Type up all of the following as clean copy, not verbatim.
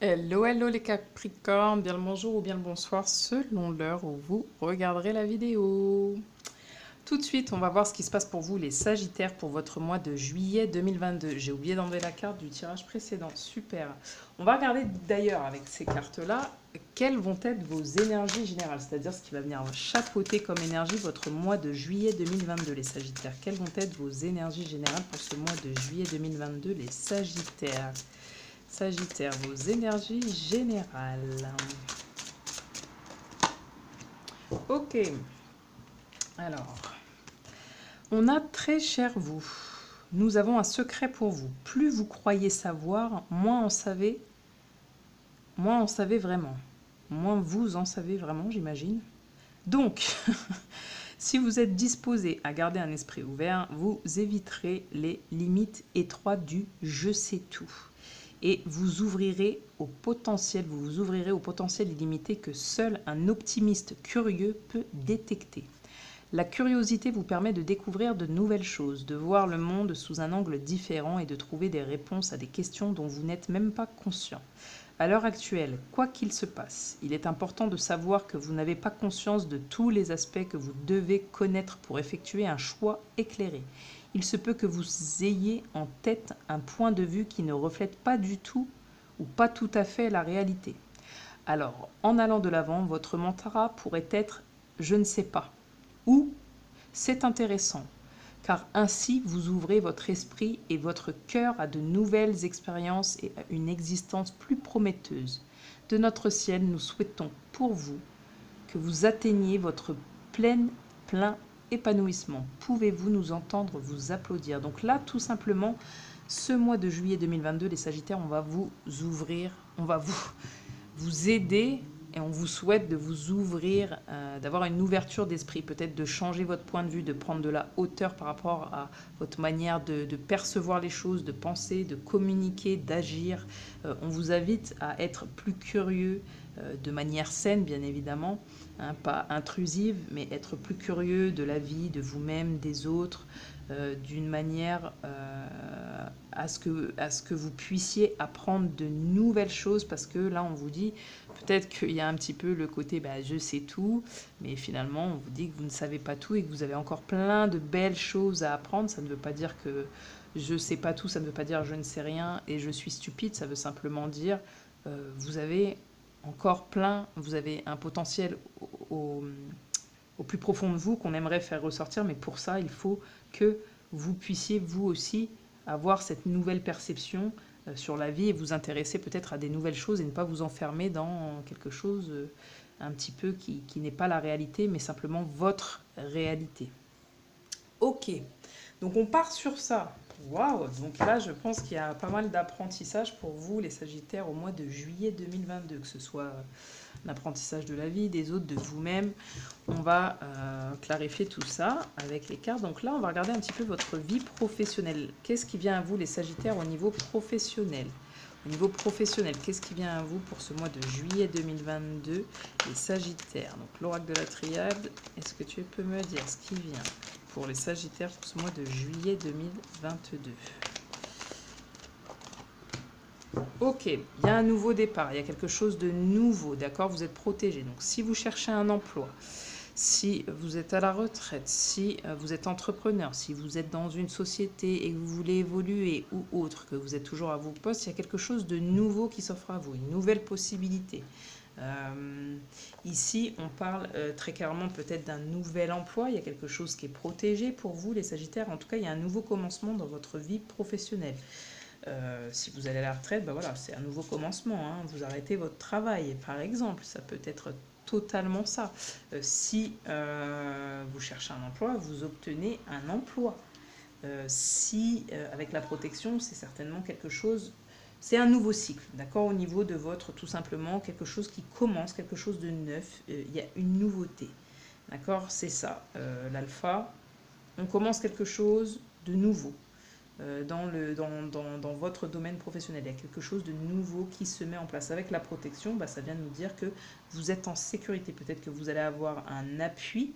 Hello, hello les Capricornes, bien le bonjour ou bien le bonsoir selon l'heure où vous regarderez la vidéo. Tout de suite, on va voir ce qui se passe pour vous les Sagittaires pour votre mois de juillet 2022. J'ai oublié d'enlever la carte du tirage précédent, super. On va regarder d'ailleurs avec ces cartes-là quelles vont être vos énergies générales, c'est-à-dire ce qui va venir chapeauter comme énergie votre mois de juillet 2022 les Sagittaires. Quelles vont être vos énergies générales pour ce mois de juillet 2022 les Sagittaires? Sagittaire, vos énergies générales. Ok, alors, on a très cher vous. Nous avons un secret pour vous. Plus vous croyez savoir, moins en savez vraiment. Moins vous en savez vraiment, j'imagine. Donc, si vous êtes disposé à garder un esprit ouvert, vous éviterez les limites étroites du je sais tout. Et vous vous ouvrirez au potentiel illimité que seul un optimiste curieux peut détecter. La curiosité vous permet de découvrir de nouvelles choses, de voir le monde sous un angle différent et de trouver des réponses à des questions dont vous n'êtes même pas conscient. À l'heure actuelle, quoi qu'il se passe, il est important de savoir que vous n'avez pas conscience de tous les aspects que vous devez connaître pour effectuer un choix éclairé. Il se peut que vous ayez en tête un point de vue qui ne reflète pas du tout ou pas tout à fait la réalité. Alors, en allant de l'avant, votre mantra pourrait être « je ne sais pas » ou « c'est intéressant », car ainsi vous ouvrez votre esprit et votre cœur à de nouvelles expériences et à une existence plus prometteuse. De notre ciel, nous souhaitons pour vous que vous atteigniez votre plein épanouissement. Pouvez-vous nous entendre vous applaudir? Donc là, tout simplement, ce mois de juillet 2022, les Sagittaires, on va vous ouvrir, on va vous aider et on vous souhaite de vous ouvrir, d'avoir une ouverture d'esprit, peut-être de changer votre point de vue, de prendre de la hauteur par rapport à votre manière de percevoir les choses, de penser, de communiquer, d'agir. On vous invite à être plus curieux, de manière saine bien évidemment, hein, pas intrusive, mais être plus curieux de la vie, de vous-même, des autres, d'une manière à ce que vous puissiez apprendre de nouvelles choses, parce que là on vous dit peut-être qu'il y a un petit peu le côté je sais tout, mais finalement on vous dit que vous ne savez pas tout et que vous avez encore plein de belles choses à apprendre. Ça ne veut pas dire que je sais pas tout, ça ne veut pas dire je ne sais rien et je suis stupide, ça veut simplement dire vous avez encore plein, vous avez un potentiel au, au plus profond de vous qu'on aimerait faire ressortir, mais pour ça il faut que vous puissiez vous aussi avoir cette nouvelle perception sur la vie et vous intéresser peut-être à des nouvelles choses et ne pas vous enfermer dans quelque chose un petit peu qui n'est pas la réalité, mais simplement votre réalité. Ok, donc on part sur ça. Waouh, donc là je pense qu'il y a pas mal d'apprentissage pour vous les Sagittaires au mois de juillet 2022, que ce soit l'apprentissage de la vie, des autres, de vous-même. On va clarifier tout ça avec les cartes. Donc là, on va regarder un petit peu votre vie professionnelle. Qu'est-ce qui vient à vous, les Sagittaires, au niveau professionnel? Au niveau professionnel, qu'est-ce qui vient à vous pour ce mois de juillet 2022, les Sagittaires? Donc l'oracle de la triade, est-ce que tu peux me dire ce qui vient pour les Sagittaires pour ce mois de juillet 2022? Ok, il y a un nouveau départ, il y a quelque chose de nouveau, d'accord? Vous êtes protégé. Donc si vous cherchez un emploi, si vous êtes à la retraite, si vous êtes entrepreneur, si vous êtes dans une société et que vous voulez évoluer ou autre, que vous êtes toujours à vos postes, il y a quelque chose de nouveau qui s'offre à vous, une nouvelle possibilité. Ici, on parle très clairement peut-être d'un nouvel emploi, il y a quelque chose qui est protégé pour vous, les Sagittaires. En tout cas, il y a un nouveau commencement dans votre vie professionnelle. Si vous allez à la retraite, voilà, c'est un nouveau commencement, hein. Vous arrêtez votre travail, par exemple, ça peut être totalement ça. Si vous cherchez un emploi, vous obtenez un emploi. Si avec la protection, c'est certainement quelque chose, c'est un nouveau cycle, d'accord, au niveau de votre, tout simplement, quelque chose qui commence, quelque chose de neuf, il y a une nouveauté, d'accord, c'est ça, l'alpha, on commence quelque chose de nouveau. Dans votre domaine professionnel. Il y a quelque chose de nouveau qui se met en place. Avec la protection, ça vient de nous dire que vous êtes en sécurité. Peut-être que vous allez avoir un appui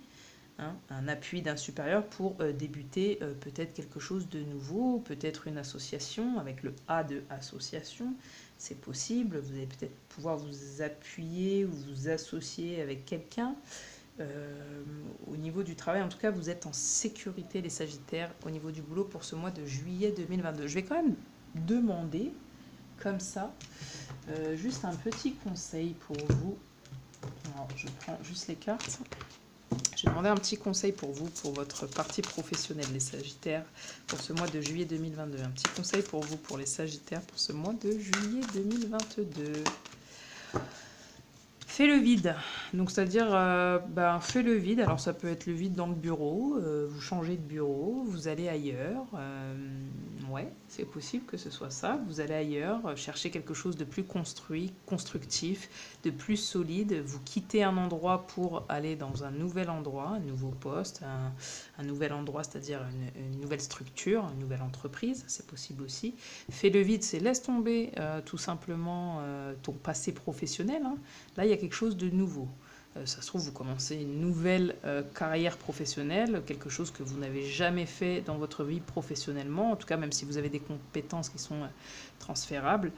d'un supérieur pour débuter peut-être quelque chose de nouveau, peut-être une association avec le A de association, c'est possible. Vous allez peut-être pouvoir vous appuyer ou vous associer avec quelqu'un. Au niveau du travail, en tout cas, vous êtes en sécurité, les Sagittaires, au niveau du boulot pour ce mois de juillet 2022. Je vais quand même demander, comme ça, juste un petit conseil pour vous. Alors, je prends juste les cartes. Je vais demander un petit conseil pour vous, pour votre partie professionnelle, les Sagittaires, pour ce mois de juillet 2022. Un petit conseil pour vous, pour les Sagittaires, pour ce mois de juillet 2022. Fais le vide. Donc, c'est-à-dire, fais le vide. Alors, ça peut être le vide dans le bureau. Vous changez de bureau, vous allez ailleurs. Ouais, c'est possible que ce soit ça. Vous allez ailleurs, chercher quelque chose de plus construit, constructif, de plus solide. Vous quittez un endroit pour aller dans un nouvel endroit, un nouveau poste, un nouvel endroit, c'est-à-dire une nouvelle structure, une nouvelle entreprise. C'est possible aussi. Fais le vide, c'est laisse tomber tout simplement ton passé professionnel. Hein. Là, il y a quelque chose de nouveau. Ça se trouve, vous commencez une nouvelle carrière professionnelle, quelque chose que vous n'avez jamais fait dans votre vie professionnellement, en tout cas même si vous avez des compétences qui sont transférables,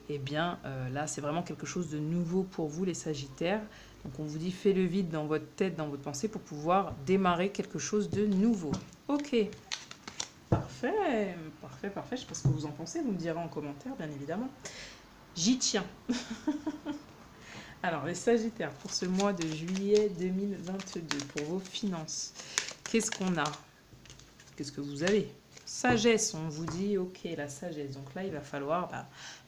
eh bien là c'est vraiment quelque chose de nouveau pour vous les Sagittaires. Donc on vous dit fais le vide dans votre tête, dans votre pensée pour pouvoir démarrer quelque chose de nouveau. Ok, parfait, parfait, parfait, je sais pas ce que vous en pensez, vous me direz en commentaire bien évidemment. J'y tiens. Alors, les Sagittaires, pour ce mois de juillet 2022, pour vos finances, qu'est-ce qu'on a? Qu'est-ce que vous avez? Sagesse, on vous dit, ok, la sagesse. Donc là, il va falloir...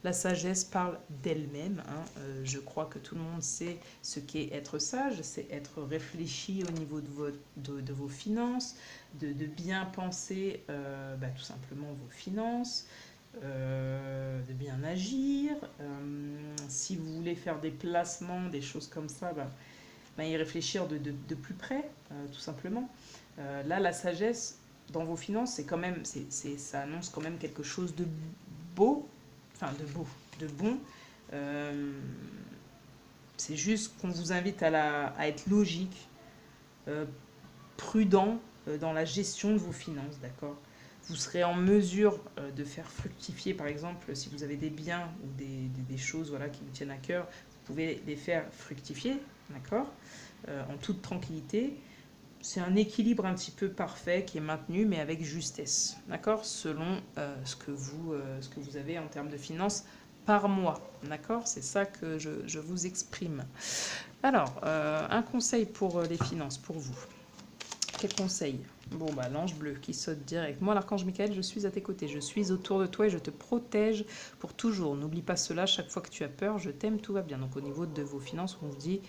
la sagesse parle d'elle-même. Hein. Je crois que tout le monde sait ce qu'est être sage. C'est être réfléchi au niveau de vos finances, de bien penser tout simplement vos finances. De bien agir. Si vous voulez faire des placements, des choses comme ça, y réfléchir de plus près, tout simplement. Là, la sagesse dans vos finances, c'est quand même, ça annonce quand même quelque chose de beau, de bon. C'est juste qu'on vous invite à être logique, prudent dans la gestion de vos finances, d'accord ? Vous serez en mesure de faire fructifier, par exemple, si vous avez des biens ou des choses voilà, qui vous tiennent à cœur, vous pouvez les faire fructifier, d'accord, en toute tranquillité. C'est un équilibre un petit peu parfait qui est maintenu, mais avec justesse, d'accord, selon ce que vous avez en termes de finances par mois, d'accord. C'est ça que je vous exprime. Alors, un conseil pour les finances, pour vous. Quel conseil? Bon, l'ange bleu qui saute direct. Moi, l'archange Michael, je suis à tes côtés. Je suis autour de toi et je te protège pour toujours. N'oublie pas cela, chaque fois que tu as peur, je t'aime, tout va bien. Donc, au niveau de vos finances, on vous dit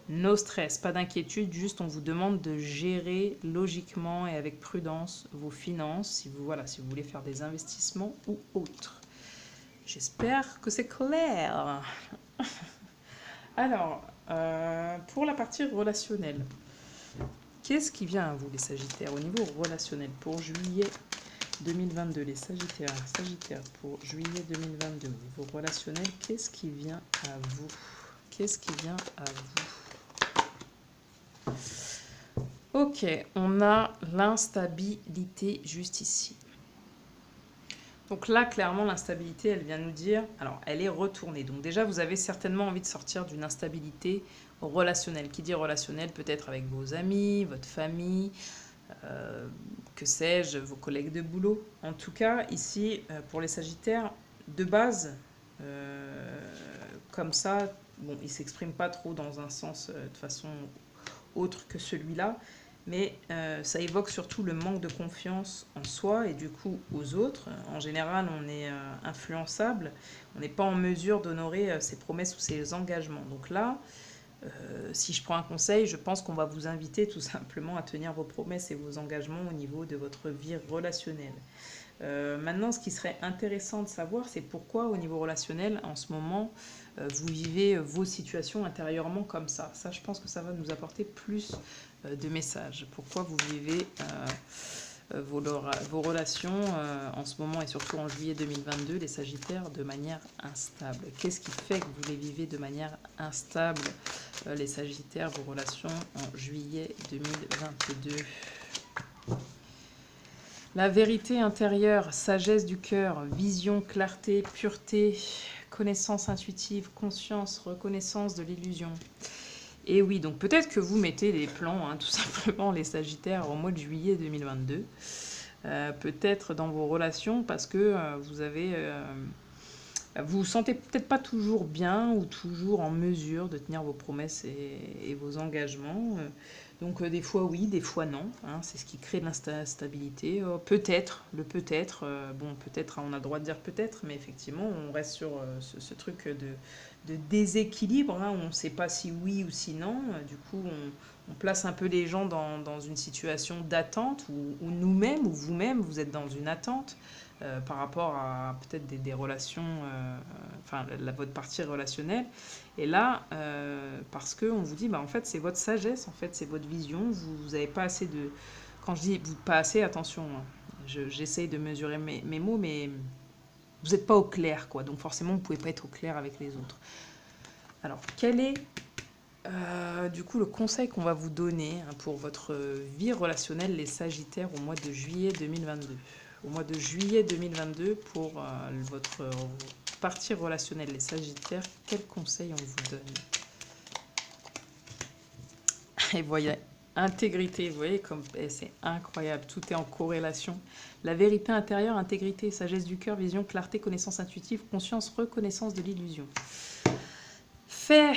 no stress, pas d'inquiétude. Juste, on vous demande de gérer logiquement et avec prudence vos finances si vous voulez faire des investissements ou autres. J'espère que c'est clair. Alors, pour la partie relationnelle. Qu'est-ce qui vient à vous, les Sagittaires, au niveau relationnel pour juillet 2022? Les Sagittaires pour juillet 2022, au niveau relationnel, qu'est-ce qui vient à vous? Qu'est-ce qui vient à vous? Ok, on a l'instabilité juste ici. Donc là, clairement, l'instabilité, elle vient nous dire... Alors, elle est retournée. Donc déjà, vous avez certainement envie de sortir d'une instabilité relationnelle. Qui dit relationnelle, peut-être avec vos amis, votre famille, que sais-je, vos collègues de boulot. En tout cas, ici, pour les Sagittaires, de base, comme ça, bon, ils ne s'expriment pas trop dans un sens de façon autre que celui-là, mais ça évoque surtout le manque de confiance en soi et du coup aux autres. En général, on est influençable, on n'est pas en mesure d'honorer ses promesses ou ses engagements. Donc là, si je prends un conseil, je pense qu'on va vous inviter tout simplement à tenir vos promesses et vos engagements au niveau de votre vie relationnelle. Maintenant, ce qui serait intéressant de savoir, c'est pourquoi au niveau relationnel, en ce moment, vous vivez vos situations intérieurement comme ça. Ça, je pense que ça va nous apporter plus de messages. Pourquoi vous vivez vos relations en ce moment et surtout en juillet 2022, les Sagittaires, de manière instable. Qu'est-ce qui fait que vous les vivez de manière instable, les Sagittaires, vos relations en juillet 2022? La vérité intérieure, sagesse du cœur, vision, clarté, pureté, connaissance intuitive, conscience, reconnaissance de l'illusion. Et oui, donc peut-être que vous mettez les plans, hein, tout simplement, les Sagittaires, au mois de juillet 2022. Peut-être dans vos relations, parce que vous vous sentez peut-être pas toujours bien ou toujours en mesure de tenir vos promesses et vos engagements. Donc des fois oui, des fois non. Hein, c'est ce qui crée de l'instabilité. Peut-être, le peut-être. Bon, peut-être, hein, on a le droit de dire peut-être, mais effectivement, on reste sur ce truc de déséquilibre. Hein, on ne sait pas si oui ou si non. Du coup, on place un peu les gens dans une situation d'attente où nous-mêmes ou vous-même, vous êtes dans une attente. Par rapport à peut-être des relations, enfin votre partie relationnelle. Et là, parce qu'on vous dit, bah, en fait, c'est votre sagesse, en fait, c'est votre vision. Vous n'avez pas assez de... Quand je dis pas assez, attention, hein, j'essaye de mesurer mes mots, mais vous n'êtes pas au clair, quoi. Donc forcément, vous ne pouvez pas être au clair avec les autres. Alors, quel est du coup le conseil qu'on va vous donner, hein, pour votre vie relationnelle, les Sagittaires, au mois de juillet 2022? Au mois de juillet 2022, pour votre partie relationnelle, les Sagittaires, quels conseils on vous donne? Et voyez, intégrité, vous voyez comme c'est incroyable, tout est en corrélation. La vérité intérieure, intégrité, sagesse du cœur, vision, clarté, connaissance intuitive, conscience, reconnaissance de l'illusion. Fais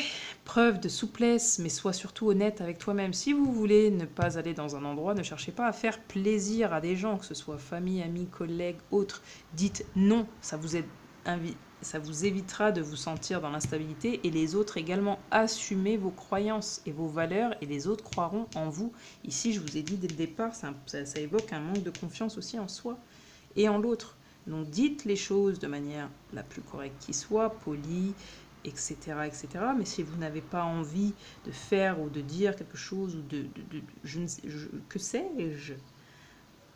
preuve de souplesse, mais sois surtout honnête avec toi-même. Si vous voulez ne pas aller dans un endroit, ne cherchez pas à faire plaisir à des gens, que ce soit famille, amis, collègues, autres. Dites non, ça vous évitera de vous sentir dans l'instabilité, et les autres également. Assumez vos croyances et vos valeurs, et les autres croiront en vous. Ici, je vous ai dit dès le départ, ça évoque un manque de confiance aussi en soi et en l'autre. Donc dites les choses de manière la plus correcte qui soit, polie, etc., etc. Mais si vous n'avez pas envie de faire ou de dire quelque chose, ou que sais-je,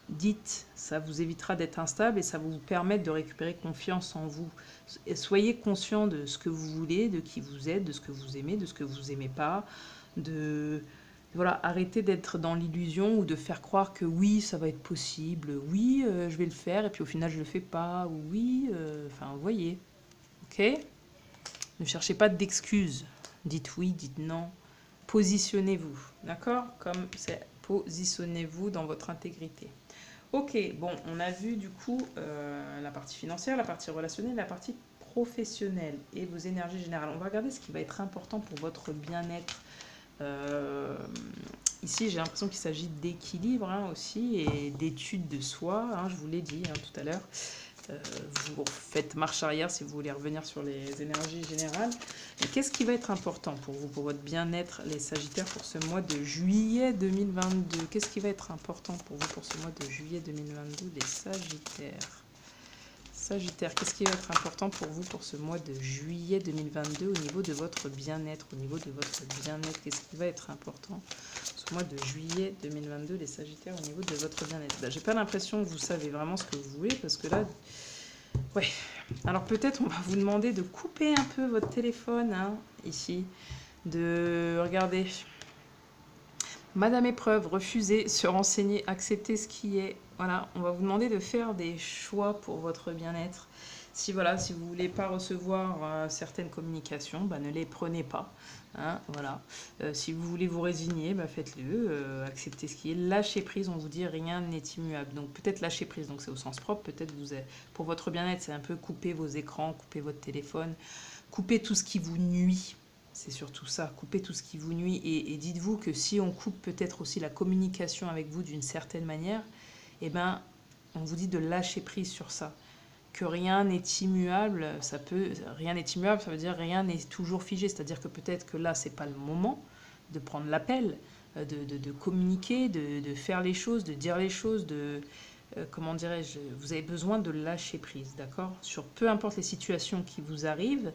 dites, ça vous évitera d'être instable et ça va vous permettre de récupérer confiance en vous. Et soyez conscient de ce que vous voulez, de qui vous êtes, de ce que vous aimez, de ce que vous aimez pas, voilà, arrêtez d'être dans l'illusion ou de faire croire que oui, ça va être possible, oui, je vais le faire, et puis au final je le fais pas, ou oui, enfin, vous voyez, ok? Ne cherchez pas d'excuses. Dites oui, dites non. Positionnez-vous, d'accord? Comme c'est positionnez-vous dans votre intégrité. Ok, bon, on a vu du coup la partie financière, la partie relationnelle, la partie professionnelle et vos énergies générales. On va regarder ce qui va être important pour votre bien-être. Ici, j'ai l'impression qu'il s'agit d'équilibre, hein, aussi, et d'étude de soi, hein, je vous l'ai dit, hein, tout à l'heure. Vous faites marche arrière si vous voulez revenir sur les énergies générales. Et qu'est-ce qui va être important pour vous, pour votre bien-être, les Sagittaires, pour ce mois de juillet 2022? Qu'est-ce qui va être important pour vous pour ce mois de juillet 2022, les Sagittaires? Sagittaire, qu'est-ce qui va être important pour vous pour ce mois de juillet 2022 au niveau de votre bien-être? Au niveau de votre bien-être, qu'est-ce qui va être important ce mois de juillet 2022, les Sagittaires, au niveau de votre bien-être? J'ai pas l'impression que vous savez vraiment ce que vous voulez, parce que là, ouais. Alors peut-être on va vous demander de couper un peu votre téléphone, hein, ici, de regarder. Madame Épreuve, refuser, se renseigner, accepter ce qui est. Voilà, on va vous demander de faire des choix pour votre bien-être. Si voilà, si vous ne voulez pas recevoir certaines communications, bah, ne les prenez pas. Hein, voilà. Si vous voulez vous résigner, bah, faites-le. Acceptez ce qui est. Lâcher prise, on vous dit rien n'est immuable. Donc peut-être lâcher prise, donc c'est au sens propre. Peut-être pour votre bien-être, c'est un peu couper vos écrans, couper votre téléphone, couper tout ce qui vous nuit. C'est surtout ça, coupez tout ce qui vous nuit, et dites-vous que si on coupe peut-être aussi la communication avec vous d'une certaine manière, eh ben, on vous dit de lâcher prise sur ça. Que rien n'est immuable, rien n'est immuable, ça veut dire rien n'est toujours figé, c'est-à-dire que peut-être que là, c'est pas le moment de prendre l'appel, de communiquer, de faire les choses, de dire les choses, comment dirais-je, vous avez besoin de lâcher prise, d'accord? Sur peu importe les situations qui vous arrivent,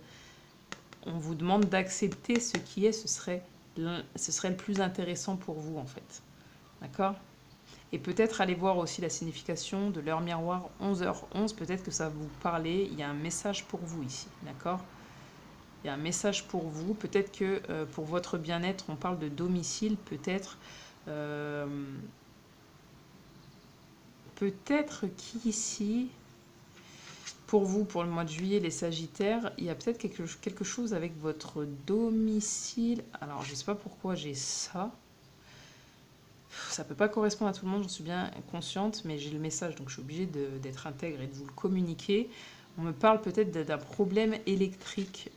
on vous demande d'accepter ce qui est, ce serait le plus intéressant pour vous, en fait. D'accord? Et peut-être aller voir aussi la signification de l'heure miroir 11h11, peut-être que ça va vous parler, il y a un message pour vous ici, d'accord? Il y a un message pour vous, peut-être que pour votre bien-être, on parle de domicile, peut-être qu'ici, pour vous, pour le mois de juillet, les Sagittaires, il y a peut-être quelque chose avec votre domicile. Alors, je ne sais pas pourquoi j'ai ça. Ça peut pas correspondre à tout le monde, j'en suis bien consciente, mais j'ai le message, donc je suis obligée d'être intègre et de vous le communiquer. On me parle peut-être d'un problème électrique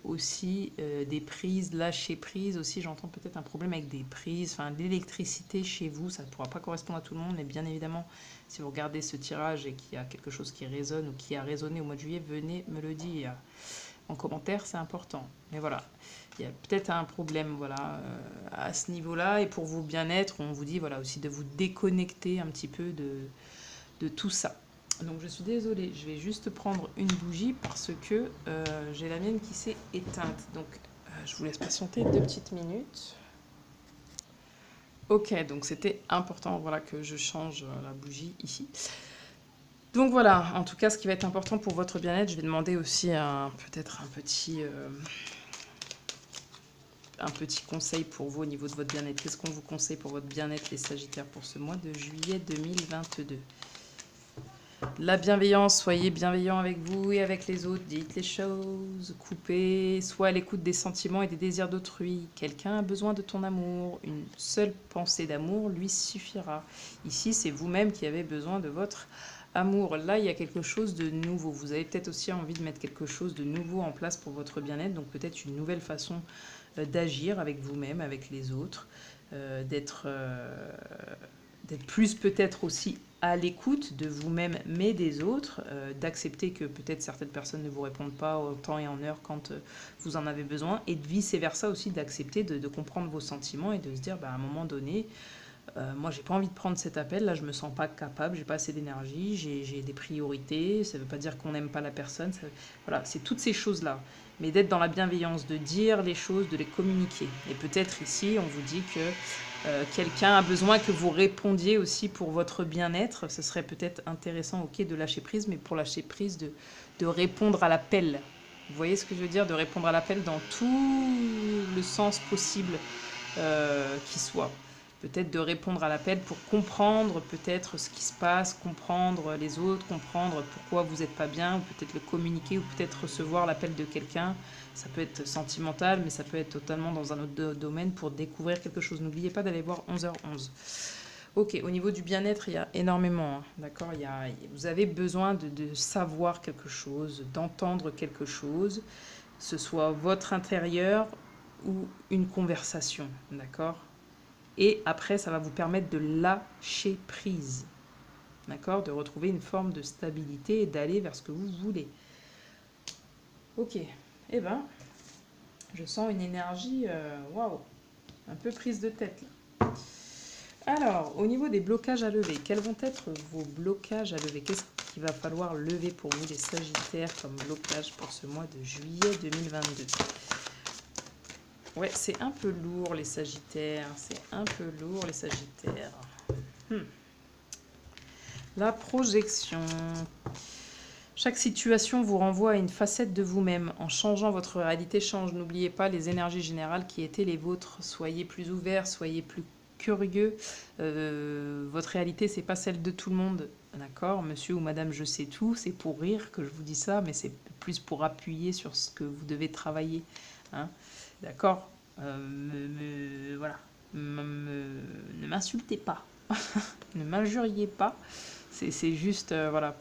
aussi, des prises, lâcher prise aussi, j'entends peut-être un problème avec des prises, enfin l'électricité chez vous, ça ne pourra pas correspondre à tout le monde, mais bien évidemment, si vous regardez ce tirage et qu'il y a quelque chose qui résonne ou qui a résonné au mois de juillet, venez me le dire en commentaire, c'est important. Mais voilà, il y a peut-être un problème voilà, à ce niveau-là, et pour vous bien-être, on vous dit voilà, aussi de vous déconnecter un petit peu de tout ça. Donc je suis désolée, je vais juste prendre une bougie parce que j'ai la mienne qui s'est éteinte. Donc je vous laisse patienter 2 petites minutes. Ok, donc c'était important voilà, que je change la bougie ici. Donc voilà, en tout cas ce qui va être important pour votre bien-être, je vais demander aussi peut-être un petit conseil pour vous au niveau de votre bien-être. Qu'est-ce qu'on vous conseille pour votre bien-être les Sagittaires pour ce mois de juillet 2022? La bienveillance, soyez bienveillant avec vous et avec les autres, dites les choses, coupez, soit à l'écoute des sentiments et des désirs d'autrui. Quelqu'un a besoin de ton amour, une seule pensée d'amour lui suffira. Ici, c'est vous-même qui avez besoin de votre amour. Là, il y a quelque chose de nouveau. Vous avez peut-être aussi envie de mettre quelque chose de nouveau en place pour votre bien-être, donc peut-être une nouvelle façon d'agir avec vous-même, avec les autres, d'être plus peut-être aussi à l'écoute de vous-même mais des autres, d'accepter que peut-être certaines personnes ne vous répondent pas en temps et en heure quand vous en avez besoin, et vice versa aussi d'accepter de comprendre vos sentiments et de se dire à un moment donné, moi j'ai pas envie de prendre cet appel, là je me sens pas capable, j'ai pas assez d'énergie, j'ai des priorités, ça veut pas dire qu'on n'aime pas la personne, voilà, c'est toutes ces choses-là. Mais d'être dans la bienveillance, de dire les choses, de les communiquer. Et peut-être ici, on vous dit que quelqu'un a besoin que vous répondiez aussi pour votre bien-être. Ce serait peut-être intéressant, ok, de lâcher prise, mais pour lâcher prise, de répondre à l'appel. Vous voyez ce que je veux dire? De répondre à l'appel dans tout le sens possible qui soit. Peut-être de répondre à l'appel pour comprendre peut-être ce qui se passe, comprendre les autres, comprendre pourquoi vous n'êtes pas bien, ou peut-être le communiquer, ou peut-être recevoir l'appel de quelqu'un. Ça peut être sentimental, mais ça peut être totalement dans un autre domaine pour découvrir quelque chose. N'oubliez pas d'aller voir 11h11. Ok, au niveau du bien-être, il y a énormément, hein, d'accord. Vous avez besoin de savoir quelque chose, d'entendre quelque chose, que ce soit votre intérieur ou une conversation, d'accord. Et après, ça va vous permettre de lâcher prise, d'accord, de retrouver une forme de stabilité et d'aller vers ce que vous voulez. Ok, eh ben, je sens une énergie, waouh, un peu prise de tête là. Alors, au niveau des blocages à lever, quels vont être vos blocages à lever? Qu'est-ce qu'il va falloir lever pour vous les Sagittaires comme blocage pour ce mois de juillet 2022? Ouais, c'est un peu lourd les Sagittaires, c'est un peu lourd les Sagittaires. La projection. Chaque situation vous renvoie à une facette de vous-même. En changeant, votre réalité change. N'oubliez pas les énergies générales qui étaient les vôtres. Soyez plus ouverts, soyez plus curieux. Votre réalité, c'est pas celle de tout le monde. D'accord, monsieur ou madame, je sais tout. C'est pour rire que je vous dis ça, mais c'est plus pour appuyer sur ce que vous devez travailler. Hein. D'accord, voilà. Ne m'insultez pas. Ne m'injuriez pas. C'est juste, voilà,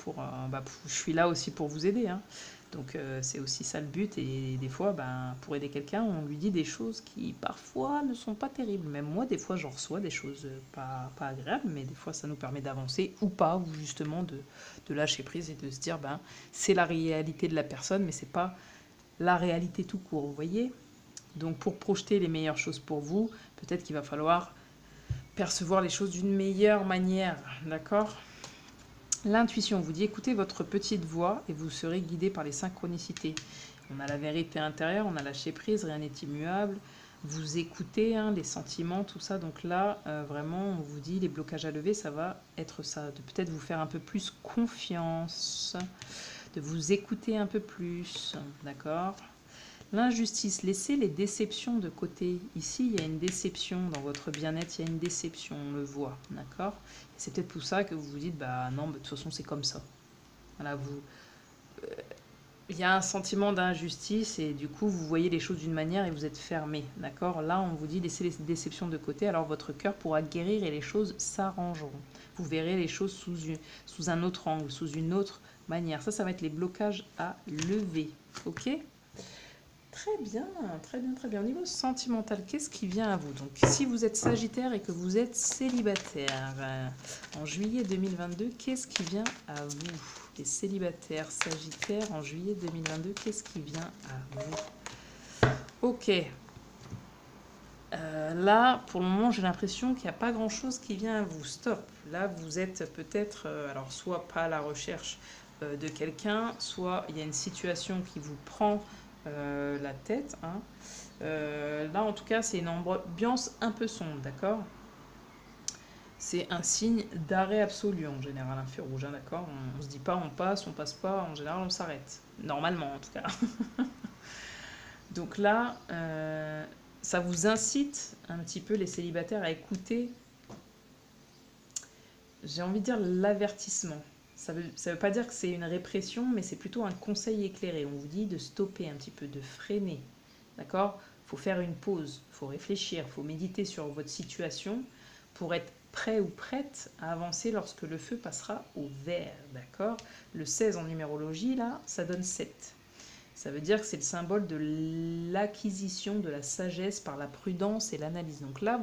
je suis là aussi pour vous aider. Hein. Donc c'est aussi ça le but. Et des fois, pour aider quelqu'un, on lui dit des choses qui parfois ne sont pas terribles. Même moi, des fois, j'en reçois des choses pas agréables, mais des fois, ça nous permet d'avancer ou pas, ou justement de lâcher prise et de se dire, c'est la réalité de la personne, mais c'est pas la réalité tout court, vous voyez. Donc pour projeter les meilleures choses pour vous, peut-être qu'il va falloir percevoir les choses d'une meilleure manière, d'accord? L'intuition vous dit écoutez votre petite voix et vous serez guidé par les synchronicités. On a la vérité intérieure, on a lâché prise, rien n'est immuable. Vous écoutez les sentiments, tout ça. Donc là, vraiment, on vous dit les blocages à lever, ça va être ça. De peut-être vous faire un peu plus confiance, de vous écouter un peu plus, d'accord? L'injustice, laissez les déceptions de côté. Ici, il y a une déception dans votre bien-être, il y a une déception, on le voit, d'accord? C'est peut-être pour ça que vous vous dites, non, de toute façon, c'est comme ça. Voilà, il y a un sentiment d'injustice et du coup, vous voyez les choses d'une manière et vous êtes fermé, d'accord? Là, on vous dit laissez les déceptions de côté, alors votre cœur pourra guérir et les choses s'arrangeront. Vous verrez les choses sous un autre angle, sous une autre manière. Ça va être les blocages à lever, ok? Très bien, très bien, très bien. Au niveau sentimental, qu'est-ce qui vient à vous? Donc, si vous êtes Sagittaire et que vous êtes célibataire, en juillet 2022, qu'est-ce qui vient à vous? Les célibataires Sagittaires en juillet 2022, qu'est-ce qui vient à vous? Ok. Là, pour le moment, j'ai l'impression qu'il n'y a pas grand-chose qui vient à vous. Stop. Là, vous êtes peut-être, alors soit pas à la recherche de quelqu'un, soit il y a une situation qui vous prend la tête, hein. Là, en tout cas, c'est une ambiance un peu sombre, d'accord? C'est un signe d'arrêt absolu en général, un feu rouge, hein, d'accord? On se dit pas on passe pas, en général on s'arrête. Normalement en tout cas. Donc là, ça vous incite un petit peu les célibataires à écouter, j'ai envie de dire l'avertissement. Ça veut pas dire que c'est une répression, mais c'est plutôt un conseil éclairé. On vous dit de stopper un petit peu, de freiner. D'accord? Il faut faire une pause, il faut réfléchir, il faut méditer sur votre situation pour être prêt ou prête à avancer lorsque le feu passera au vert. D'accord? Le 16 en numérologie, là, ça donne 7. Ça veut dire que c'est le symbole de l'acquisition de la sagesse par la prudence et l'analyse. Donc là,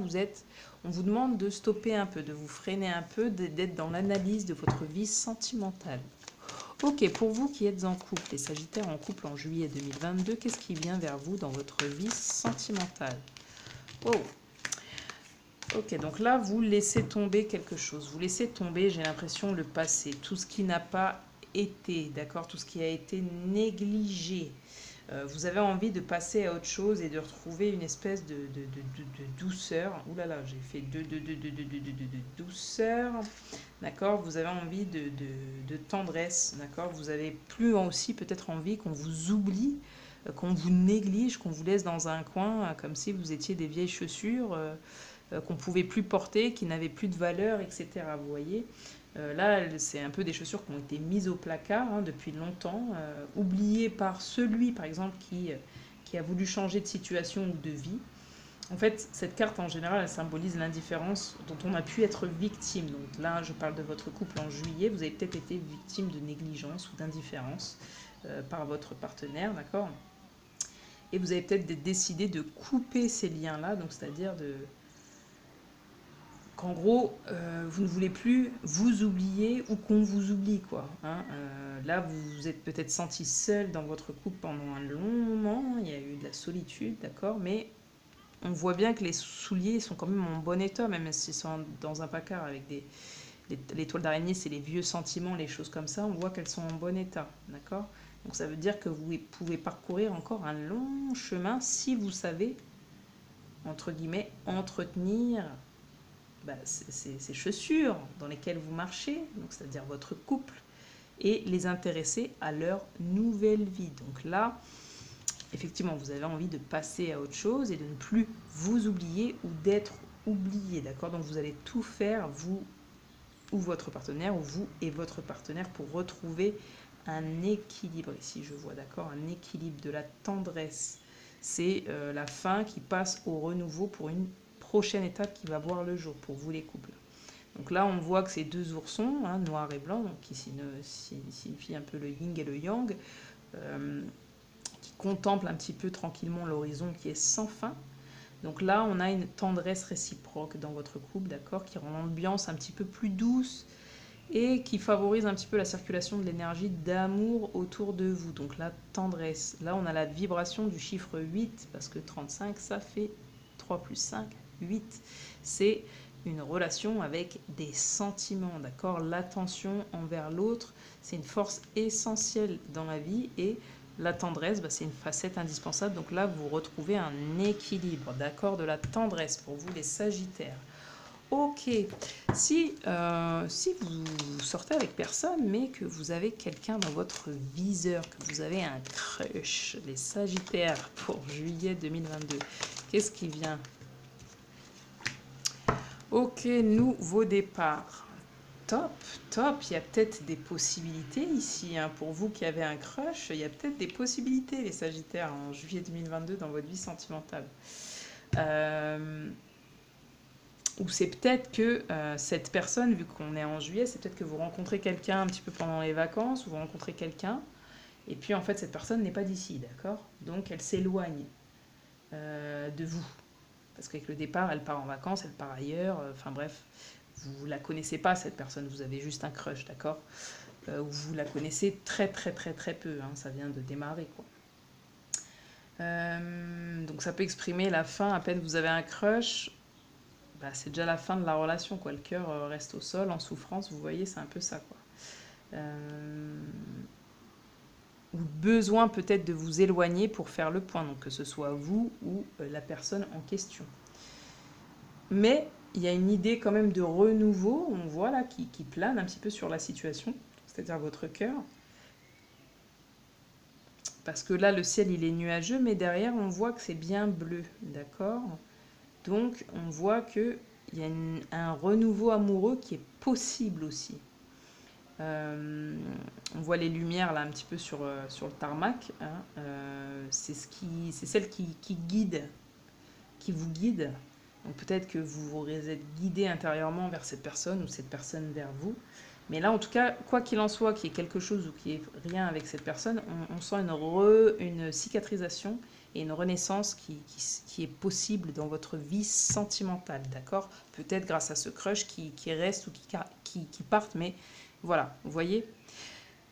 on vous demande de stopper un peu, de vous freiner un peu, d'être dans l'analyse de votre vie sentimentale. Ok, pour vous qui êtes en couple, les Sagittaires en couple en juillet 2022, qu'est-ce qui vient vers vous dans votre vie sentimentale? Oh, ok, donc là, vous laissez tomber quelque chose. Vous laissez tomber, j'ai l'impression, le passé, tout ce qui n'a pas été, d'accord, tout ce qui a été négligé. Vous avez envie de passer à autre chose et de retrouver une espèce de douceur. Ouh là là, j'ai fait de douceur. D'accord? Vous avez envie de tendresse. D'accord? Vous avez plus aussi peut-être envie qu'on vous oublie, qu'on vous néglige, qu'on vous laisse dans un coin, comme si vous étiez des vieilles chaussures qu'on pouvait plus porter, qui n'avaient plus de valeur, etc. Vous voyez? Là, c'est un peu des chaussures qui ont été mises au placard, hein, depuis longtemps, oubliées par celui, par exemple, qui a voulu changer de situation ou de vie. En fait, cette carte, en général, elle symbolise l'indifférence dont on a pu être victime. Donc là, je parle de votre couple en juillet. Vous avez peut-être été victime de négligence ou d'indifférence par votre partenaire, d'accord? Et vous avez peut-être décidé de couper ces liens-là, donc c'est-à-dire qu'en gros, vous ne voulez plus vous oublier ou qu'on vous oublie, quoi, hein. Là, vous vous êtes peut-être senti seul dans votre couple pendant un long moment, il y a eu de la solitude, d'accord, mais on voit bien que les souliers sont quand même en bon état, même s'ils sont dans un placard avec les toiles d'araignée, c'est les vieux sentiments, les choses comme ça, on voit qu'elles sont en bon état, d'accord? Donc ça veut dire que vous pouvez parcourir encore un long chemin si vous savez, entre guillemets, entretenir ces chaussures dans lesquelles vous marchez, donc c'est-à-dire votre couple, et les intéresser à leur nouvelle vie. Donc là, effectivement, vous avez envie de passer à autre chose et de ne plus vous oublier ou d'être oublié, d'accord? Donc vous allez tout faire, vous ou votre partenaire, ou vous et votre partenaire, pour retrouver un équilibre. Ici, je vois, d'accord, un équilibre, de la tendresse. C'est la fin qui passe au renouveau pour une prochaine étape qui va voir le jour pour vous les couples. Donc là, on voit que ces deux oursons, hein, noir et blanc, donc qui signifie un peu le yin et le yang, qui contemplent un petit peu tranquillement l'horizon qui est sans fin. Donc là, on a une tendresse réciproque dans votre couple, d'accord, qui rend l'ambiance un petit peu plus douce et qui favorise un petit peu la circulation de l'énergie d'amour autour de vous. Donc la tendresse. Là, on a la vibration du chiffre 8, parce que 35, ça fait 3 plus 5, 8. C'est une relation avec des sentiments, d'accord? L'attention envers l'autre, c'est une force essentielle dans la vie, et la tendresse, c'est une facette indispensable. Donc là, vous retrouvez un équilibre, d'accord, de la tendresse pour vous les Sagittaires. Ok, si vous sortez avec personne, mais que vous avez quelqu'un dans votre viseur, que vous avez un crush, les Sagittaires, pour juillet 2022, qu'est-ce qui vient? Ok, nouveau départ. top, top. Il y a peut-être des possibilités ici, hein. Pour vous qui avez un crush, il y a peut-être des possibilités, les Sagittaires, en juillet 2022 dans votre vie sentimentale. Ou c'est peut-être que cette personne, vu qu'on est en juillet, c'est peut-être que vous rencontrez quelqu'un un petit peu pendant les vacances, ou vous rencontrez quelqu'un, et puis en fait cette personne n'est pas d'ici, d'accord? Donc elle s'éloigne de vous. Parce qu'avec le départ, elle part en vacances, elle part ailleurs, enfin bref, vous la connaissez pas cette personne, vous avez juste un crush, d'accord? Vous la connaissez très très très très peu, hein, ça vient de démarrer, quoi. Donc ça peut exprimer la fin, à peine vous avez un crush, bah, c'est déjà la fin de la relation, quoi. Le cœur reste au sol en souffrance, vous voyez, c'est un peu ça, quoi. Ou besoin peut-être de vous éloigner pour faire le point, donc que ce soit vous ou la personne en question. Mais il y a une idée quand même de renouveau, on voit là, qui plane un petit peu sur la situation, c'est-à-dire votre cœur. Parce que là, le ciel, il est nuageux, mais derrière, on voit que c'est bien bleu, d'accord? Donc, on voit qu'il y a un renouveau amoureux qui est possible aussi. On voit les lumières là un petit peu sur le tarmac, hein. C'est celle qui guide, qui vous guide. Donc peut-être que vous êtes guidé intérieurement vers cette personne ou cette personne vers vous. Mais là, en tout cas, quoi qu'il en soit, qu'il y ait quelque chose ou qu'il n'y ait rien avec cette personne, on sent une cicatrisation et une renaissance qui est possible dans votre vie sentimentale, d'accord? Peut-être grâce à ce crush qui reste ou qui parte, mais voilà, vous voyez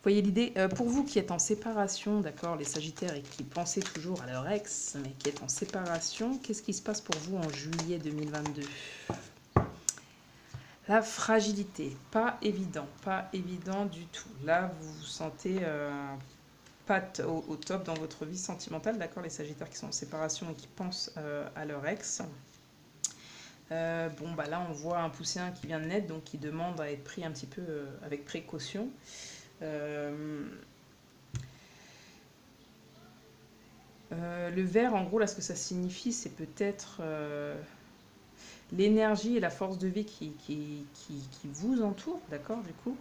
l'idée. Pour vous qui êtes en séparation, d'accord, les Sagittaires, et qui pensez toujours à leur ex, mais qui êtes en séparation, qu'est-ce qui se passe pour vous en juillet 2022? La fragilité, pas évident du tout. Là, vous vous sentez pas au top dans votre vie sentimentale, d'accord, les Sagittaires qui sont en séparation et qui pensent à leur ex. Bon, bah là, on voit un poussin qui vient de naître, donc qui demande à être pris un petit peu avec précaution. Le vert, en gros, là, ce que ça signifie, c'est peut-être l'énergie et la force de vie qui vous entoure, d'accord, du coup,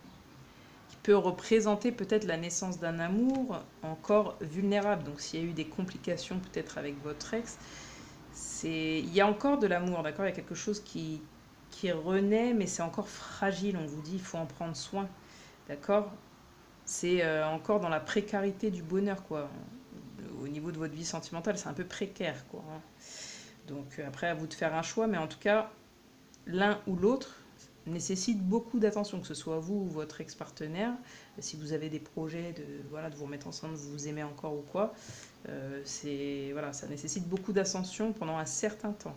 qui peut représenter peut-être la naissance d'un amour encore vulnérable. Donc, s'il y a eu des complications peut-être avec votre ex, il y a encore de l'amour, d'accord, il y a quelque chose qui renaît, mais c'est encore fragile, on vous dit, il faut en prendre soin, d'accord. C'est encore dans la précarité du bonheur, quoi. Au niveau de votre vie sentimentale, c'est un peu précaire, quoi, hein. Donc après, à vous de faire un choix, mais en tout cas, l'un ou l'autre nécessite beaucoup d'attention, que ce soit vous ou votre ex-partenaire. Si vous avez des projets de vous remettre ensemble, vous vous aimez encore ou quoi, ça nécessite beaucoup d'attention pendant un certain temps.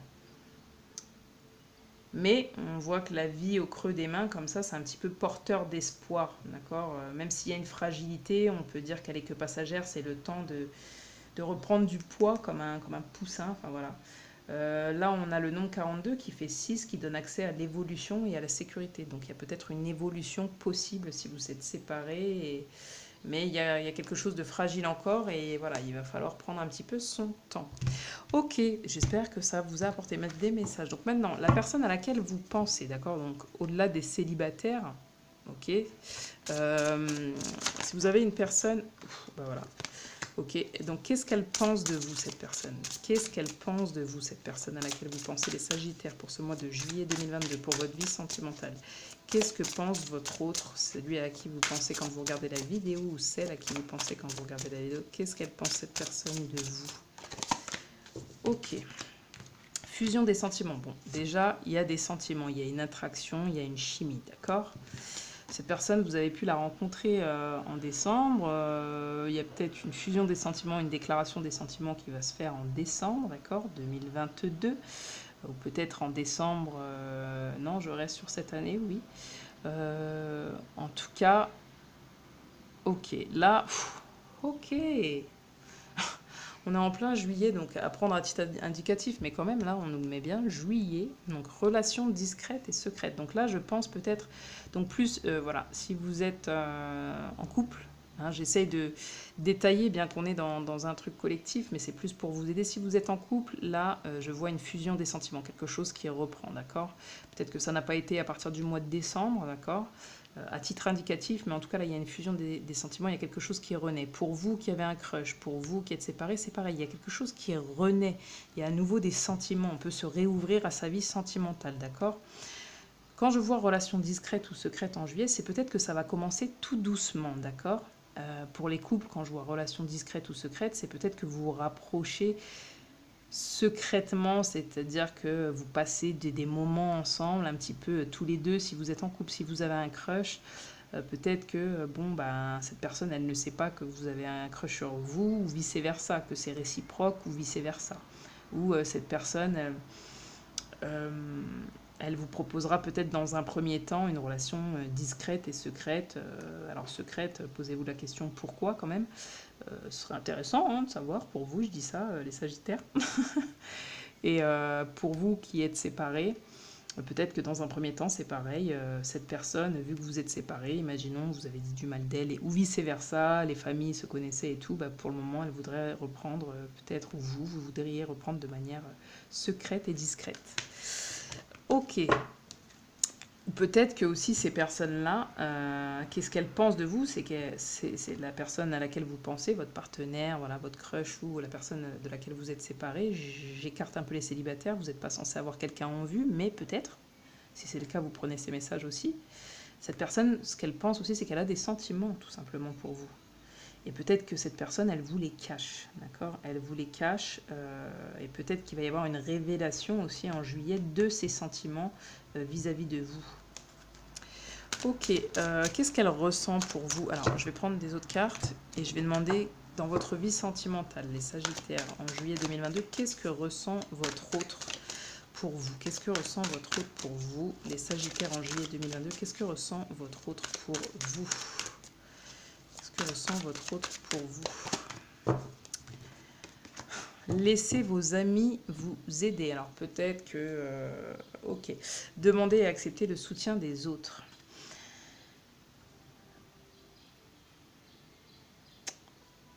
Mais on voit que la vie au creux des mains, comme ça, c'est un petit peu porteur d'espoir, d'accord. Même s'il y a une fragilité, on peut dire qu'elle est que passagère, c'est le temps de reprendre du poids comme un poussin, enfin voilà. Là, on a le nombre 42 qui fait 6, qui donne accès à l'évolution et à la sécurité. Donc il y a peut-être une évolution possible si vous êtes séparés, mais il y a quelque chose de fragile encore, et voilà, il va falloir prendre un petit peu son temps. Ok, j'espère que ça vous a apporté des messages. Donc maintenant, la personne à laquelle vous pensez, d'accord, donc au-delà des célibataires, ok, si vous avez une personne, ben voilà, ok, donc qu'est-ce qu'elle pense de vous, cette personne? Qu'est-ce qu'elle pense de vous, cette personne à laquelle vous pensez, les Sagittaires, pour ce mois de juillet 2022, pour votre vie sentimentale? Qu'est-ce que pense votre autre, celui à qui vous pensez quand vous regardez la vidéo, ou celle à qui vous pensez quand vous regardez la vidéo? Qu'est-ce qu'elle pense, cette personne, de vous? Ok. Fusion des sentiments. Bon, déjà, il y a des sentiments, il y a une attraction, il y a une chimie, d'accord? Cette personne, vous avez pu la rencontrer en décembre. Il y a peut-être une fusion des sentiments, une déclaration des sentiments qui va se faire en décembre, d'accord, 2022. Ou peut-être en décembre. Non, je reste sur cette année, oui. En tout cas, ok. Là, ok. On est en plein juillet, donc à prendre à titre indicatif, mais quand même, là, on nous met bien juillet. Donc, relation discrète et secrète. Donc là, je pense peut-être, donc plus, voilà, si vous êtes en couple, Hein, j'essaye de détailler, bien qu'on est dans un truc collectif, mais c'est plus pour vous aider. Si vous êtes en couple, là, je vois une fusion des sentiments, quelque chose qui reprend, d'accord? Peut-être que ça n'a pas été à partir du mois de décembre, d'accord? À titre indicatif, mais en tout cas, là, il y a une fusion des sentiments, il y a quelque chose qui renaît. Pour vous qui avez un crush, pour vous qui êtes séparés, c'est pareil, il y a quelque chose qui renaît. Il y a à nouveau des sentiments, on peut se réouvrir à sa vie sentimentale, d'accord? Quand je vois relation discrète ou secrète en juillet, c'est peut-être que ça va commencer tout doucement, d'accord? Pour les couples, quand je vois relation discrète ou secrète, c'est peut-être que vous vous rapprochez secrètement, c'est-à-dire que vous passez des moments ensemble, un petit peu tous les deux, si vous êtes en couple, si vous avez un crush, peut-être que bon, ben, cette personne, elle ne sait pas que vous avez un crush sur vous, ou vice-versa, que c'est réciproque, ou vice-versa. Ou cette personne, euh, elle vous proposera peut-être dans un premier temps une relation discrète et secrète. Alors secrète, posez-vous la question pourquoi quand même. Ce serait intéressant hein, de savoir pour vous, je dis ça, les Sagittaires. Et pour vous qui êtes séparés, peut-être que dans un premier temps c'est pareil. Cette personne, vu que vous êtes séparés, imaginons vous avez dit du mal d'elle ou vice-versa, les familles se connaissaient et tout, bah, pour le moment elle voudrait reprendre, peut-être, ou vous voudriez reprendre de manière secrète et discrète. Ok. Peut-être que aussi ces personnes-là, qu'est-ce qu'elles pensent de vous? C'est que c'est la personne à laquelle vous pensez, votre partenaire, voilà, votre crush ou la personne de laquelle vous êtes séparés. J'écarte un peu les célibataires, vous n'êtes pas censé avoir quelqu'un en vue, mais peut-être, si c'est le cas, vous prenez ces messages aussi. Cette personne, ce qu'elle pense aussi, c'est qu'elle a des sentiments tout simplement pour vous. Et peut-être que cette personne, elle vous les cache, d'accord? Elle vous les cache, et peut-être qu'il va y avoir une révélation aussi en juillet de ses sentiments vis-à-vis de vous. Ok, qu'est-ce qu'elle ressent pour vous? Alors, je vais prendre des autres cartes et je vais demander, dans votre vie sentimentale, les Sagittaires, en juillet 2022, qu'est-ce que ressent votre autre pour vous? Qu'est-ce que ressent votre autre pour vous? Les Sagittaires en juillet 2022, qu'est-ce que ressent votre autre pour vous? Qu'est-ce que ressent votre autre pour vous? Laissez vos amis vous aider. Alors, peut-être que... ok. Demandez et acceptez le soutien des autres.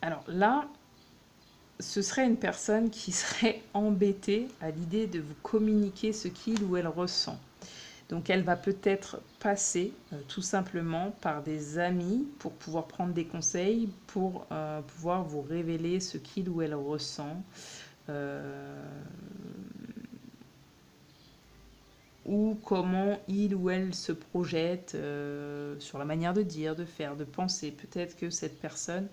Alors là, ce serait une personne qui serait embêtée à l'idée de vous communiquer ce qu'il ou elle ressent. Donc elle va peut-être passer tout simplement par des amis pour pouvoir prendre des conseils, pour pouvoir vous révéler ce qu'il ou elle ressent. Ou comment il ou elle se projette sur la manière de dire, de faire, de penser. Peut-être que cette personne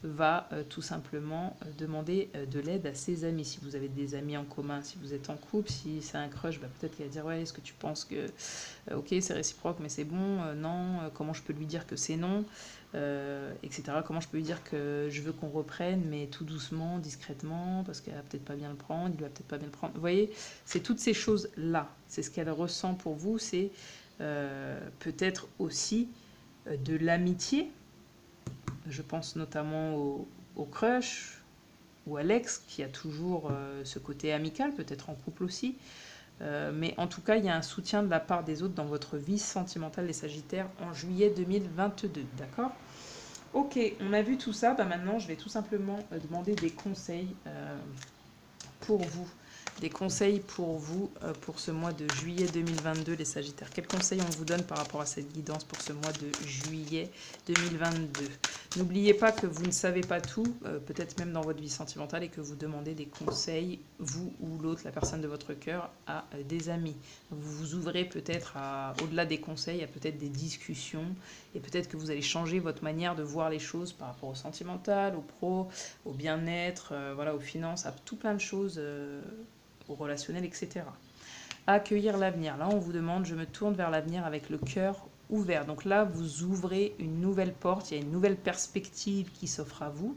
va tout simplement demander de l'aide à ses amis. Si vous avez des amis en commun, si vous êtes en couple, si c'est un crush, bah, peut-être qu'elle va dire ouais, est-ce que tu penses que ok c'est réciproque mais c'est bon, non, comment je peux lui dire que c'est non, etc. Comment je peux lui dire que je veux qu'on reprenne mais tout doucement, discrètement, parce qu'elle va peut-être pas bien le prendre, il va peut-être pas bien le prendre. Vous voyez, c'est toutes ces choses-là, c'est ce qu'elle ressent pour vous, c'est peut-être aussi de l'amitié. Je pense notamment au crush ou à l'ex qui a toujours ce côté amical, peut-être en couple aussi. Mais en tout cas, il y a un soutien de la part des autres dans votre vie sentimentale des Sagittaires en juillet 2022. D'accord? Ok, on a vu tout ça. Bah maintenant, je vais tout simplement demander des conseils pour vous. Des conseils pour vous pour ce mois de juillet 2022, les Sagittaires. Quels conseils on vous donne par rapport à cette guidance pour ce mois de juillet 2022? N'oubliez pas que vous ne savez pas tout, peut-être même dans votre vie sentimentale, et que vous demandez des conseils, vous ou l'autre, la personne de votre cœur, à des amis. Vous vous ouvrez peut-être au-delà des conseils, à peut-être des discussions, et peut-être que vous allez changer votre manière de voir les choses par rapport au sentimental, au pro, au bien-être, voilà, aux finances, à tout plein de choses, au relationnel, etc. Accueillir l'avenir. Là, on vous demande, je me tourne vers l'avenir avec le cœur ouvert. Donc là, vous ouvrez une nouvelle porte, il y a une nouvelle perspective qui s'offre à vous.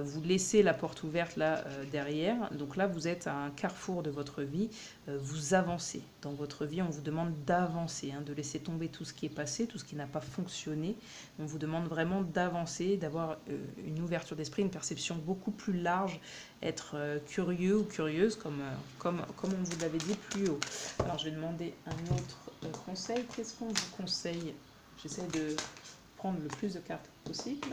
Vous laissez la porte ouverte là derrière. Donc là, vous êtes à un carrefour de votre vie. Vous avancez. Dans votre vie, on vous demande d'avancer, hein, de laisser tomber tout ce qui est passé, tout ce qui n'a pas fonctionné. On vous demande vraiment d'avancer, d'avoir une ouverture d'esprit, une perception beaucoup plus large, être curieux ou curieuse, comme on vous l'avait dit plus haut. Alors, je vais demander un autre conseil. Qu'est-ce qu'on vous conseille? J'essaie de prendre le plus de cartes possible.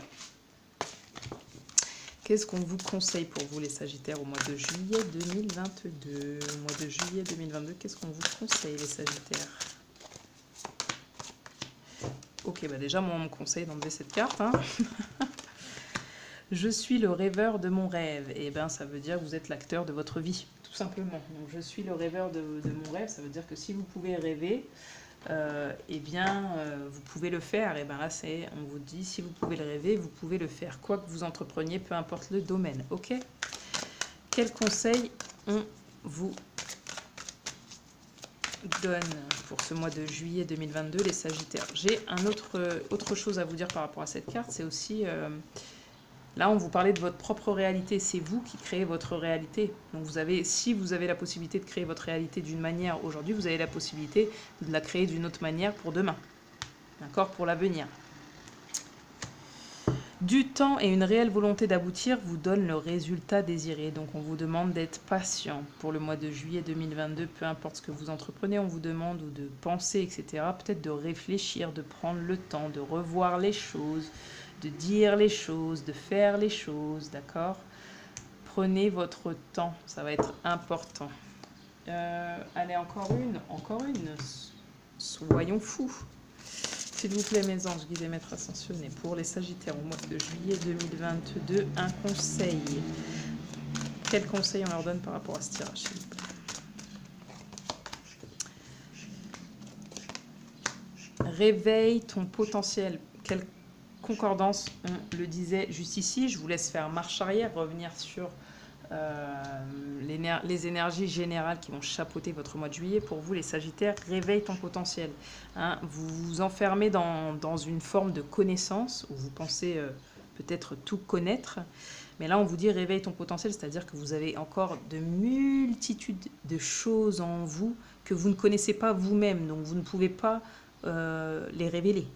Qu'est-ce qu'on vous conseille pour vous les Sagittaires au mois de juillet 2022? Au mois de juillet 2022, qu'est-ce qu'on vous conseille les Sagittaires? Ok, bah déjà moi on me conseille d'enlever cette carte. Hein. Je suis le rêveur de mon rêve. Et ben ça veut dire que vous êtes l'acteur de votre vie, tout simplement. Donc je suis le rêveur de mon rêve, ça veut dire que si vous pouvez rêver, vous pouvez le faire. Et bien là, on vous dit, si vous pouvez le rêver, vous pouvez le faire. Quoi que vous entrepreniez, peu importe le domaine. Ok? Quels conseils on vous donne pour ce mois de juillet 2022, les Sagittaires? J'ai autre chose à vous dire par rapport à cette carte. C'est aussi... là, on vous parlait de votre propre réalité. C'est vous qui créez votre réalité. Donc, si vous avez la possibilité de créer votre réalité d'une manière aujourd'hui, vous avez la possibilité de la créer d'une autre manière pour demain. D'accord? Pour l'avenir. Du temps et une réelle volonté d'aboutir vous donnent le résultat désiré. Donc, on vous demande d'être patient pour le mois de juillet 2022. Peu importe ce que vous entreprenez, on vous demande ou de penser, etc. Peut-être de réfléchir, de prendre le temps, de revoir les choses, de dire les choses, de faire les choses, d'accord? Prenez votre temps, ça va être important. Allez, encore une. Soyons fous. S'il vous plaît, mes anges, guides et maîtres ascensionnés, pour les Sagittaires au mois de juillet 2022, un conseil. Quel conseil on leur donne par rapport à ce tirage, s'il vous plaît? Réveille ton potentiel. Quelle concordance, on le disait juste ici. Je vous laisse faire marche arrière, revenir sur les énergies générales qui vont chapeauter votre mois de juillet. Pour vous, les Sagittaires, réveille ton potentiel. Hein, vous vous enfermez dans une forme de connaissance où vous pensez peut-être tout connaître. Mais là, on vous dit réveille ton potentiel, c'est-à-dire que vous avez encore de multitudes de choses en vous que vous ne connaissez pas vous-même. Donc, vous ne pouvez pas les révéler.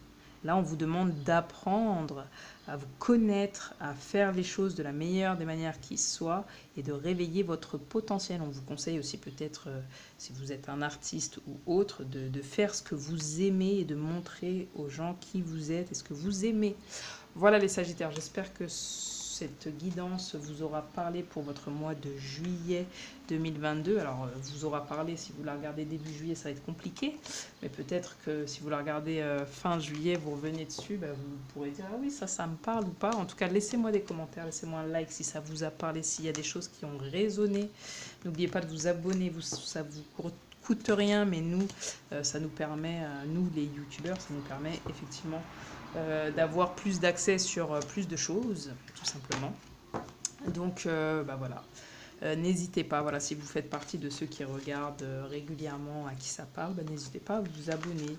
Là, on vous demande d'apprendre à vous connaître, à faire les choses de la meilleure des manières qui soient et de réveiller votre potentiel. On vous conseille aussi peut-être, si vous êtes un artiste ou autre, de faire ce que vous aimez et de montrer aux gens qui vous êtes et ce que vous aimez. Voilà les Sagittaires, j'espère que cette guidance vous aura parlé pour votre mois de juillet 2022. Alors, vous aura parlé, si vous la regardez début juillet, ça va être compliqué. Mais peut-être que si vous la regardez fin juillet, vous revenez dessus, vous pourrez dire « Ah oui, ça me parle » ou pas. En tout cas, laissez-moi des commentaires, laissez-moi un like si ça vous a parlé, s'il y a des choses qui ont résonné. N'oubliez pas de vous abonner, ça vous coûte rien, mais nous, ça nous permet, nous les youtubeurs, ça nous permet effectivement d'avoir plus d'accès sur plus de choses, tout simplement. Donc, voilà. N'hésitez pas, voilà, si vous faites partie de ceux qui regardent régulièrement à qui ça parle, n'hésitez pas à vous abonner.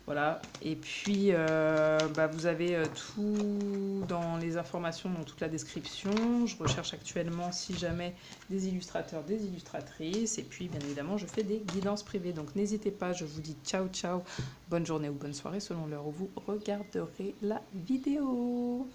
Voilà, et puis vous avez tout dans les informations, dans toute la description. Je recherche actuellement, si jamais, des illustrateurs, des illustratrices. Et puis, bien évidemment, je fais des guidances privées. Donc, n'hésitez pas, je vous dis ciao, ciao, bonne journée ou bonne soirée, selon l'heure où vous regarderez la vidéo.